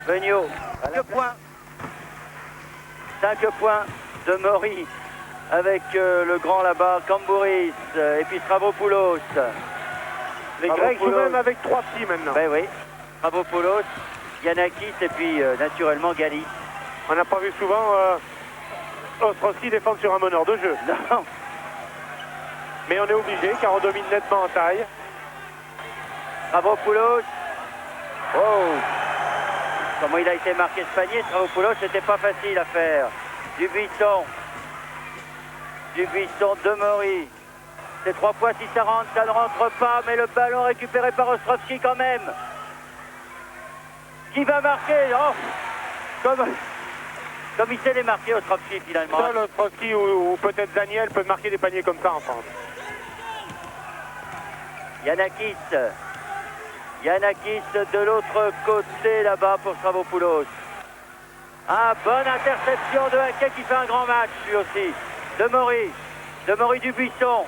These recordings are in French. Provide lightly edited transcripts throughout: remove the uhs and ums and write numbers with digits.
Beugnot, 5 points. 5 points de Maury avec le grand là-bas, Cambouris et puis Stravopoulos. Les Grecs jouent même avec 3 petits maintenant. Ben oui, Stravopoulos, Yanakis et puis naturellement Galis. On n'a pas vu souvent Ostrowski défendre sur un meneur de jeu. Non. Mais on est obligé car on domine nettement en taille. Stravopoulos. Oh, comment il a été marqué ce panier, Stravopoulos, c'était pas facile à faire. Dubuisson, de Maury. C'est 3 fois si ça rentre, ça ne rentre pas, mais le ballon récupéré par Ostrowski quand même. Qui va marquer? Oh, comme il sait les marquer, Ostrowski finalement. Seul Ostrowski ou peut-être Daniel peut marquer des paniers comme ça en France. Yanakis de l'autre côté là-bas pour Stravopoulos. Ah, bonne interception de Haquet qui fait un grand match lui aussi. De Maury Dubuisson.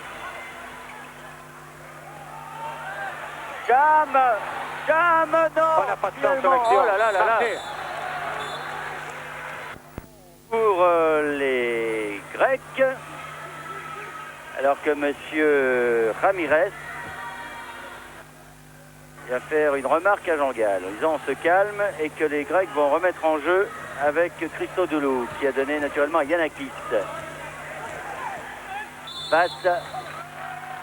Cham, non. On n'a pas de temps sur l'action. Oh là là là là. Pour les Grecs, alors que monsieur Ramirez va faire une remarque à Jean Gall en disant on se calme et que les Grecs vont remettre en jeu avec Christodoulou qui a donné naturellement à Yanakis. Passe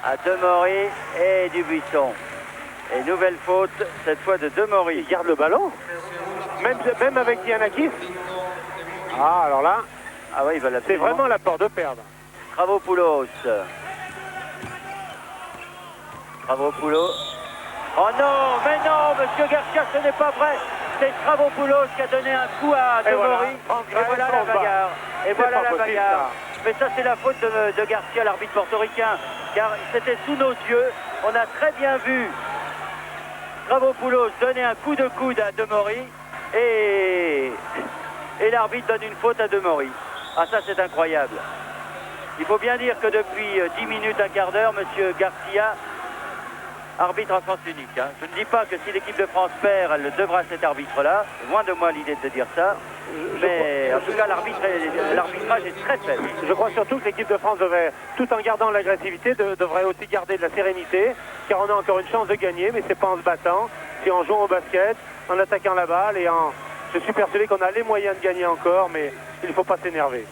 à Demaury et Dubuisson. Et nouvelle faute, cette fois de Demaury. Il garde le ballon même avec Yanakis. Ah, alors là, oui, c'est vraiment la peur de perdre. Stravopoulos. Oh non, mais non, monsieur Garcia, ce n'est pas vrai. C'est Stravopoulos qui a donné un coup à Demaury. Et voilà la bagarre. Et voilà la bagarre. Mais ça, c'est la faute de Garcia, l'arbitre portoricain. Car c'était sous nos yeux. On a très bien vu Stravopoulos donner un coup de coude à Demaury. Et l'arbitre donne une faute à Demaury. Ah, ça, c'est incroyable. Il faut bien dire que depuis 10 minutes, un quart d'heure, monsieur Garcia arbitre à sens unique. Hein. Je ne dis pas que si l'équipe de France perd, elle devra cet arbitre-là. Loin de moi l'idée de dire ça. Mais en tout cas, l'arbitrage est très faible. Je crois surtout que l'équipe de France devrait, tout en gardant l'agressivité, devrait aussi garder de la sérénité, car on a encore une chance de gagner, mais c'est pas en se battant, c'est en jouant au basket, en attaquant la balle et Je suis persuadé qu'on a les moyens de gagner encore, mais il ne faut pas s'énerver.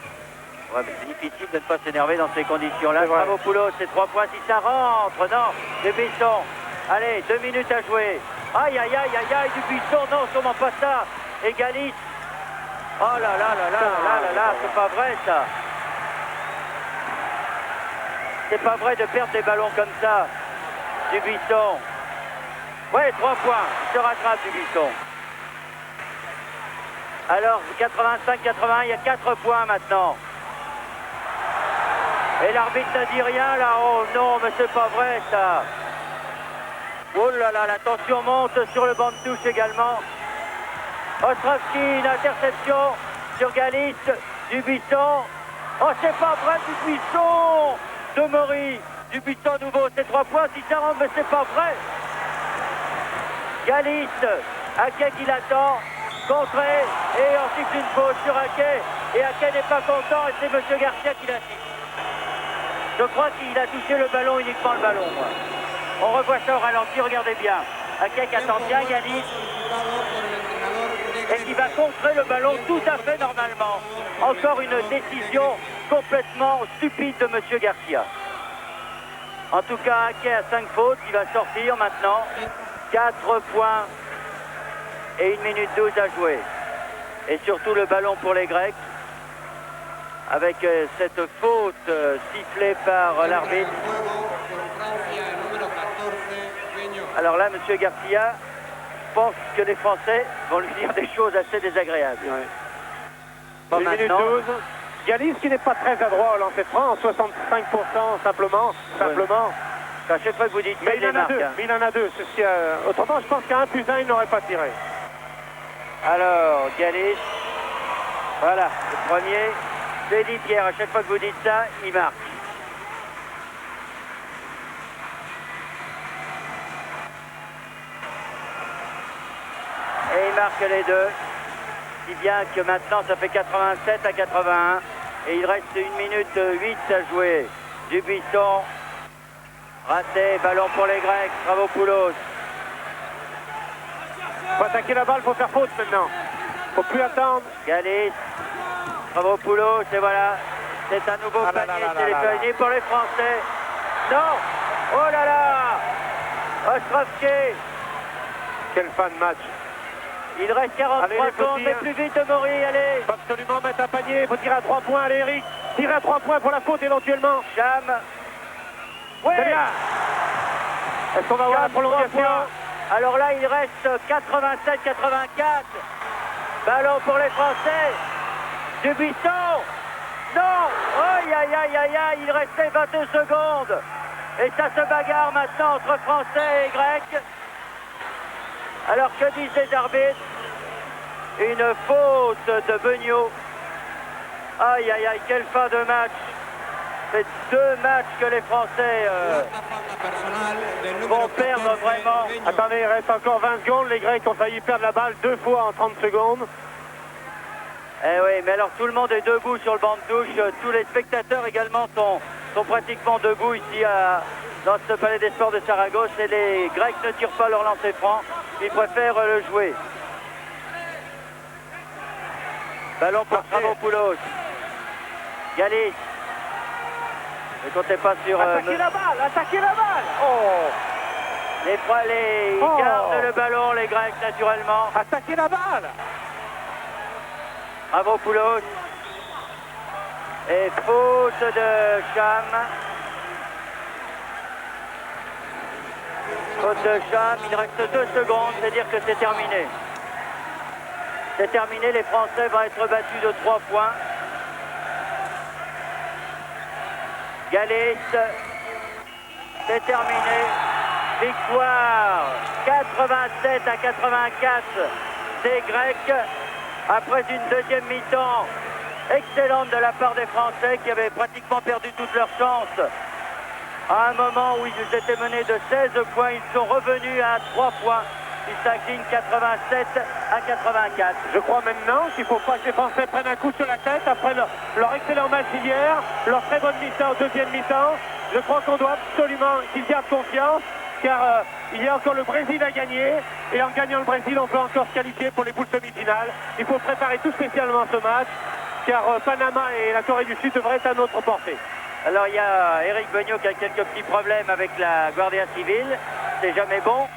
Ouais, mais c'est difficile de ne pas s'énerver dans ces conditions-là. Stravopoulos, c'est 3 points si ça rentre. Non, Dubuisson. Allez, 2 minutes à jouer. Aïe, aïe, aïe, aïe, aïe, Dubuisson. Non, sûrement pas ça. Et Galis. Oh là là là là là là là, c'est pas vrai ça. C'est pas vrai de perdre des ballons comme ça. Dubuisson. Ouais, 3 points. Il se rattrape, Dubuisson. Alors, 85-81, il y a 4 points maintenant. Et l'arbitre ne dit rien là. Oh non, mais c'est pas vrai ça. Oh là là, la tension monte sur le banc de touche également. Ostrowski, une interception sur Galis. Dubuisson. Oh, c'est pas vrai, Dubuisson. Demaury. Dubuisson à nouveau, c'est 3 points. Si ça rentre, mais c'est pas vrai. Galis. Haquet qui l'attend. Contré. Et ensuite une faute sur Haquet. Et Haquet n'est pas content. Et c'est M. Garcia qui l'insiste. Je crois qu'il a touché le ballon, uniquement le ballon. Moi. On revoit ça au ralenti, regardez bien. Haquet qui attend bien Galis. Et qui va contrer le ballon tout à fait normalement. Encore une décision complètement stupide de M. Garcia. En tout cas, Haquet a 5 fautes, il va sortir maintenant. 4 points et 1 minute 12 à jouer. Et surtout le ballon pour les Grecs. Avec cette faute sifflée par l'arbitre. Alors là, M. Garcia pense que les Français vont lui dire des choses assez désagréables. Ouais. Pas 1 minute 12. Galis qui n'est pas très adroit au lancer franc, 65% simplement. À chaque fois que vous dites mais il en a 2, mais il en a 2. Autrement, je pense qu'à 1 plus 1, il n'aurait pas tiré. Alors, Galis, voilà, le premier. C'est dit Pierre, à chaque fois que vous dites ça, il marque. Et il marque les 2. Si bien que maintenant ça fait 87 à 81. Et il reste 1 minute 8 à jouer. Dubuisson. Raté, ballon pour les Grecs. Stravopoulos. Faut attaquer la balle, faut faire faute maintenant. Faut plus attendre. Galis. Stravopoulos, et voilà. C'est un nouveau panier téléphoné pour les Français. Non. Oh là là. Ostrovski. Quelle fin de match. Il reste 43 secondes, mais plus vite de Maury, allez. Il faut absolument mettre un panier, il faut tirer à 3 points, allez Eric. Tirer à 3 points pour la faute éventuellement. Cham. Oui. C'est bien. Est-ce qu'on va avoir la prolongation? Alors là, il reste 87-84. Ballon pour les Français. Dubuisson. Non. Aïe, aïe, aïe, aïe, aïe. Il restait 22 secondes. Et ça se bagarre maintenant entre Français et Grecs. Alors que disent les arbitres? Une faute de Beugnot. Aïe, aïe, aïe, quelle fin de match. C'est 2 matchs que les Français vont perdre vraiment. Attendez, il reste encore 20 secondes. Les Grecs ont failli perdre la balle 2 fois en 30 secondes. Eh oui, mais alors tout le monde est debout sur le banc de touche. Tous les spectateurs également sont pratiquement debout ici dans ce palais des sports de Saragosse. Et les Grecs ne tirent pas leur lancer franc. Ils préfèrent le jouer. Ballon pour Stravopoulos. Galis. Ne comptez pas sur... Attaquez la balle, attaquez la balle. Oh. Ils gardent le ballon, les Grecs, naturellement. Attaquez la balle. Stravopoulos. Et faute de Cham. Faute de Cham, il reste 2 secondes, c'est-à-dire que c'est terminé. C'est terminé, les Français vont être battus de 3 points. Galis, c'est terminé. Victoire 87 à 84 des Grecs après une deuxième mi-temps excellente de la part des Français qui avaient pratiquement perdu toutes leurs chances. À un moment où ils étaient menés de 16 points, ils sont revenus à 3 points. Ils s'inclinent 87 à 84. Je crois maintenant qu'il ne faut pas que les Français prennent un coup sur la tête après leur excellent match hier, leur très bonne mi-temps, deuxième mi-temps. Je crois qu'on doit absolument qu'ils gardent confiance, car il y a encore le Brésil à gagner. Et en gagnant le Brésil, on peut encore se qualifier pour les poules semi-finales. Il faut préparer tout spécialement ce match, car Panama et la Corée du Sud devraient être à notre portée. Alors il y a Éric Beugnot qui a quelques petits problèmes avec la Guardia Civile. C'est jamais bon.